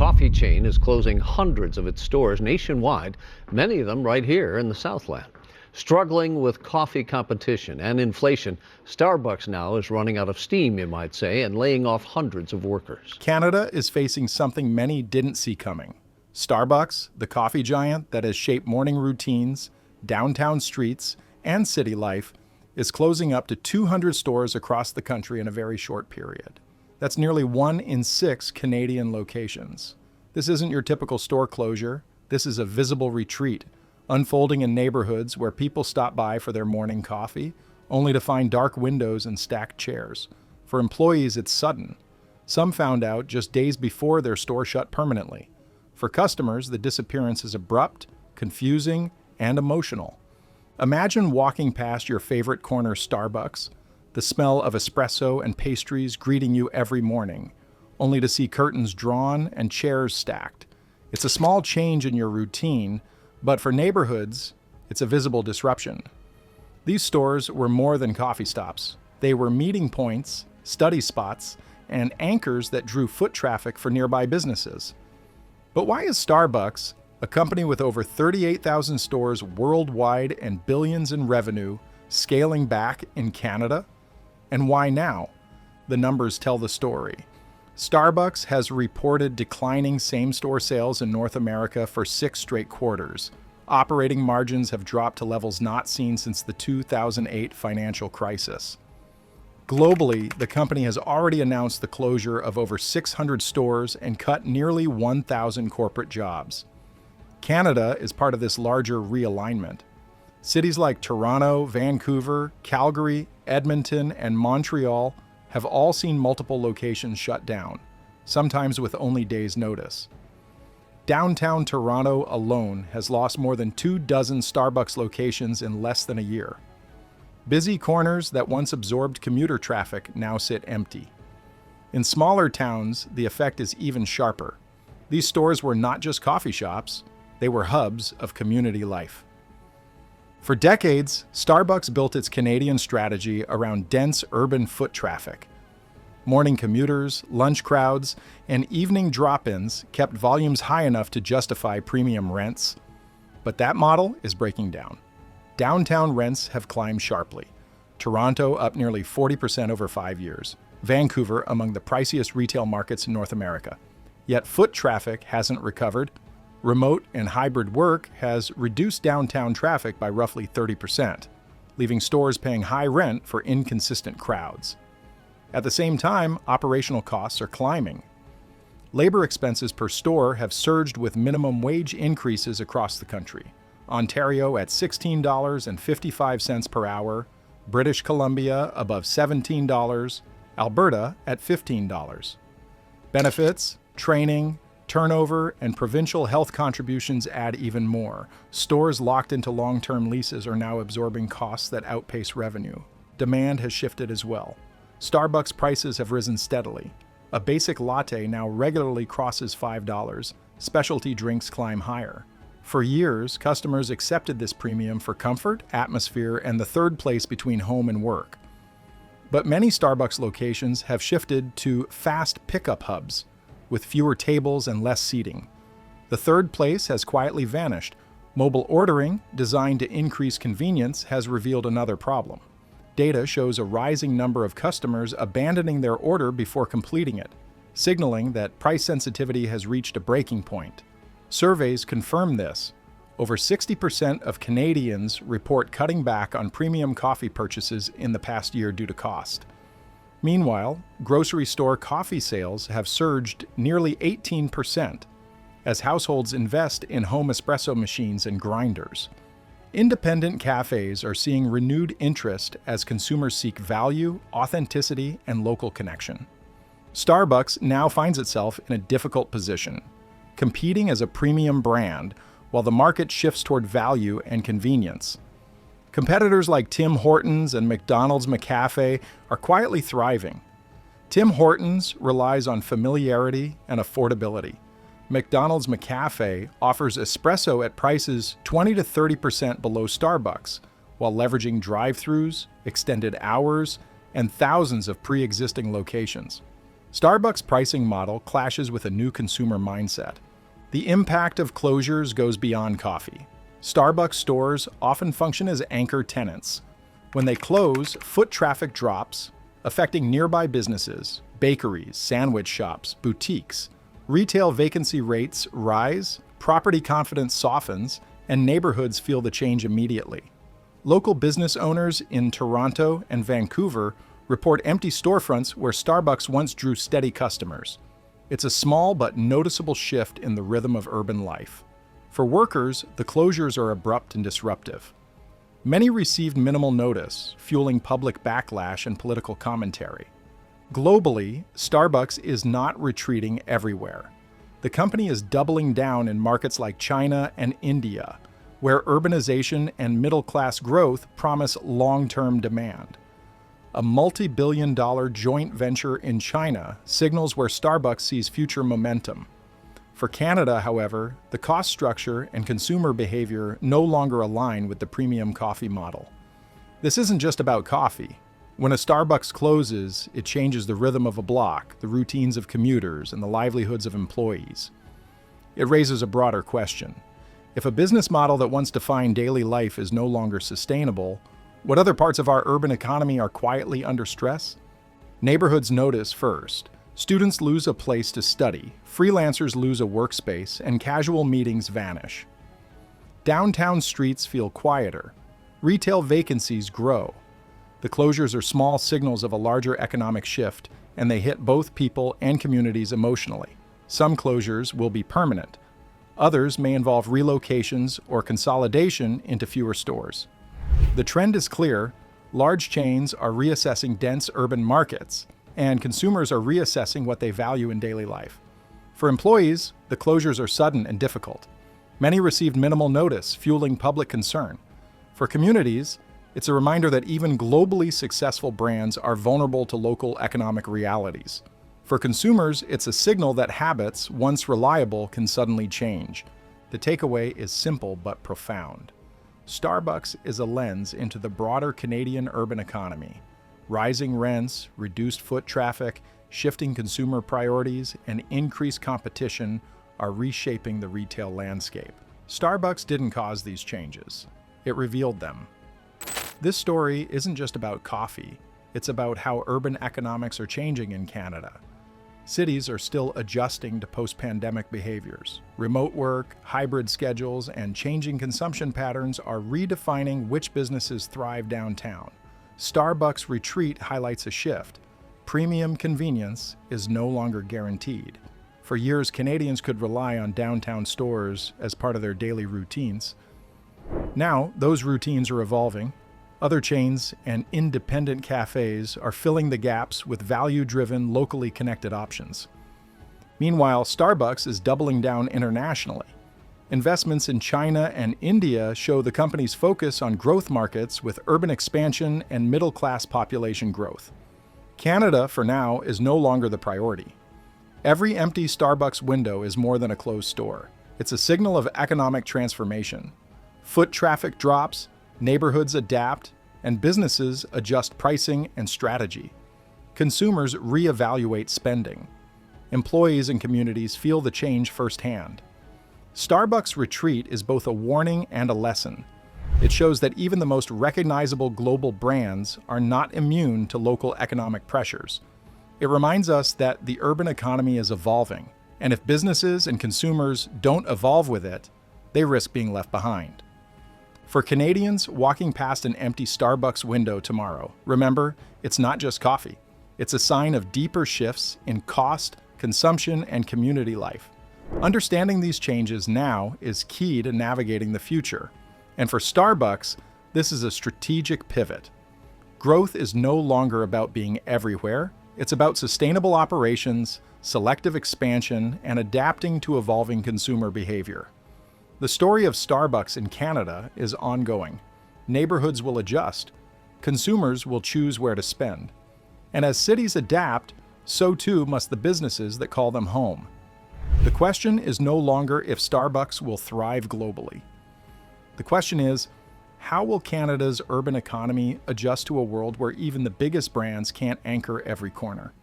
coffee chain is closing hundreds of its stores nationwide, many of them right here in the Southland. Struggling with coffee competition and inflation, Starbucks now is running out of steam, you might say, and laying off hundreds of workers. Canada is facing something many didn't see coming. Starbucks, the coffee giant that has shaped morning routines, downtown streets, and city life, is closing up to 200 stores across the country in a very short period. That's nearly 1 in 6 Canadian locations. This isn't your typical store closure. This is a visible retreat, unfolding in neighborhoods where people stop by for their morning coffee, only to find dark windows and stacked chairs. For employees, it's sudden. Some found out just days before their store shut permanently. For customers, the disappearance is abrupt, confusing, and emotional. Imagine walking past your favorite corner Starbucks, the smell of espresso and pastries greeting you every morning, only to see curtains drawn and chairs stacked. It's a small change in your routine, but for neighborhoods, it's a visible disruption. These stores were more than coffee stops. They were meeting points, study spots, and anchors that drew foot traffic for nearby businesses. But why is Starbucks, a company with over 38,000 stores worldwide and billions in revenue, scaling back in Canada? And why now? The numbers tell the story. Starbucks has reported declining same-store sales in North America for 6 straight quarters. Operating margins have dropped to levels not seen since the 2008 financial crisis. Globally, the company has already announced the closure of over 600 stores and cut nearly 1,000 corporate jobs. Canada is part of this larger realignment. Cities like Toronto, Vancouver, Calgary, Edmonton, and Montreal have all seen multiple locations shut down, sometimes with only days' notice. Downtown Toronto alone has lost more than 24 Starbucks locations in less than a year. Busy corners that once absorbed commuter traffic now sit empty. In smaller towns, the effect is even sharper. These stores were not just coffee shops, they were hubs of community life. For decades, Starbucks built its Canadian strategy around dense urban foot traffic. Morning commuters, lunch crowds, and evening drop-ins kept volumes high enough to justify premium rents. But that model is breaking down. Downtown rents have climbed sharply. Toronto up nearly 40% over 5 years. Vancouver among the priciest retail markets in North America. Yet foot traffic hasn't recovered. Remote and hybrid work has reduced downtown traffic by roughly 30%, leaving stores paying high rent for inconsistent crowds. At the same time, operational costs are climbing. Labor expenses per store have surged with minimum wage increases across the country. Ontario at $16.55 per hour, British Columbia above $17, Alberta at $15. Benefits, training, turnover, and provincial health contributions add even more. Stores locked into long-term leases are now absorbing costs that outpace revenue. Demand has shifted as well. Starbucks prices have risen steadily. A basic latte now regularly crosses $5. Specialty drinks climb higher. For years, customers accepted this premium for comfort, atmosphere, and the third place between home and work. But many Starbucks locations have shifted to fast pickup hubs, with fewer tables and less seating. The third place has quietly vanished. Mobile ordering, designed to increase convenience, has revealed another problem. Data shows a rising number of customers abandoning their order before completing it, signaling that price sensitivity has reached a breaking point. Surveys confirm this. Over 60% of Canadians report cutting back on premium coffee purchases in the past year due to cost. Meanwhile, grocery store coffee sales have surged nearly 18% as households invest in home espresso machines and grinders. Independent cafes are seeing renewed interest as consumers seek value, authenticity, and local connection. Starbucks now finds itself in a difficult position, competing as a premium brand while the market shifts toward value and convenience. Competitors like Tim Hortons and McDonald's McCafe are quietly thriving. Tim Hortons relies on familiarity and affordability. McDonald's McCafe offers espresso at prices 20 to 30% below Starbucks, while leveraging drive-thrus, extended hours, and thousands of pre-existing locations. Starbucks' pricing model clashes with a new consumer mindset. The impact of closures goes beyond coffee. Starbucks stores often function as anchor tenants. When they close, foot traffic drops, affecting nearby businesses, bakeries, sandwich shops, boutiques. Retail vacancy rates rise, property confidence softens, and neighborhoods feel the change immediately. Local business owners in Toronto and Vancouver report empty storefronts where Starbucks once drew steady customers. It's a small but noticeable shift in the rhythm of urban life. For workers, the closures are abrupt and disruptive. Many received minimal notice, fueling public backlash and political commentary. Globally, Starbucks is not retreating everywhere. The company is doubling down in markets like China and India, where urbanization and middle-class growth promise long-term demand. A multi-billion-dollar joint venture in China signals where Starbucks sees future momentum. For Canada, however, the cost structure and consumer behavior no longer align with the premium coffee model. This isn't just about coffee. When a Starbucks closes, it changes the rhythm of a block, the routines of commuters, and the livelihoods of employees. It raises a broader question. If a business model that once defined daily life is no longer sustainable, what other parts of our urban economy are quietly under stress? Neighborhoods notice first. Students lose a place to study, freelancers lose a workspace, and casual meetings vanish. Downtown streets feel quieter. Retail vacancies grow. The closures are small signals of a larger economic shift, and they hit both people and communities emotionally. Some closures will be permanent. Others may involve relocations or consolidation into fewer stores. The trend is clear. Large chains are reassessing dense urban markets, and consumers are reassessing what they value in daily life. For employees, the closures are sudden and difficult. Many received minimal notice, fueling public concern. For communities, it's a reminder that even globally successful brands are vulnerable to local economic realities. For consumers, it's a signal that habits, once reliable, can suddenly change. The takeaway is simple but profound. Starbucks is a lens into the broader Canadian urban economy. Rising rents, reduced foot traffic, shifting consumer priorities, and increased competition are reshaping the retail landscape. Starbucks didn't cause these changes. It revealed them. This story isn't just about coffee. It's about how urban economics are changing in Canada. Cities are still adjusting to post-pandemic behaviors. Remote work, hybrid schedules, and changing consumption patterns are redefining which businesses thrive downtown. Starbucks' retreat highlights a shift. Premium convenience is no longer guaranteed. For years, Canadians could rely on downtown stores as part of their daily routines. Now, those routines are evolving. Other chains and independent cafes are filling the gaps with value-driven, locally connected options. Meanwhile, Starbucks is doubling down internationally. Investments in China and India show the company's focus on growth markets with urban expansion and middle-class population growth. Canada, for now, is no longer the priority. Every empty Starbucks window is more than a closed store. It's a signal of economic transformation. Foot traffic drops, neighborhoods adapt, and businesses adjust pricing and strategy. Consumers reevaluate spending. Employees and communities feel the change firsthand. Starbucks' retreat is both a warning and a lesson. It shows that even the most recognizable global brands are not immune to local economic pressures. It reminds us that the urban economy is evolving, and if businesses and consumers don't evolve with it, they risk being left behind. For Canadians walking past an empty Starbucks window tomorrow, remember, it's not just coffee. It's a sign of deeper shifts in cost, consumption, and community life. Understanding these changes now is key to navigating the future. And for Starbucks, this is a strategic pivot. Growth is no longer about being everywhere. It's about sustainable operations, selective expansion, and adapting to evolving consumer behavior. The story of Starbucks in Canada is ongoing. Neighborhoods will adjust. Consumers will choose where to spend. And as cities adapt, so too must the businesses that call them home. The question is no longer if Starbucks will thrive globally. The question is, how will Canada's urban economy adjust to a world where even the biggest brands can't anchor every corner?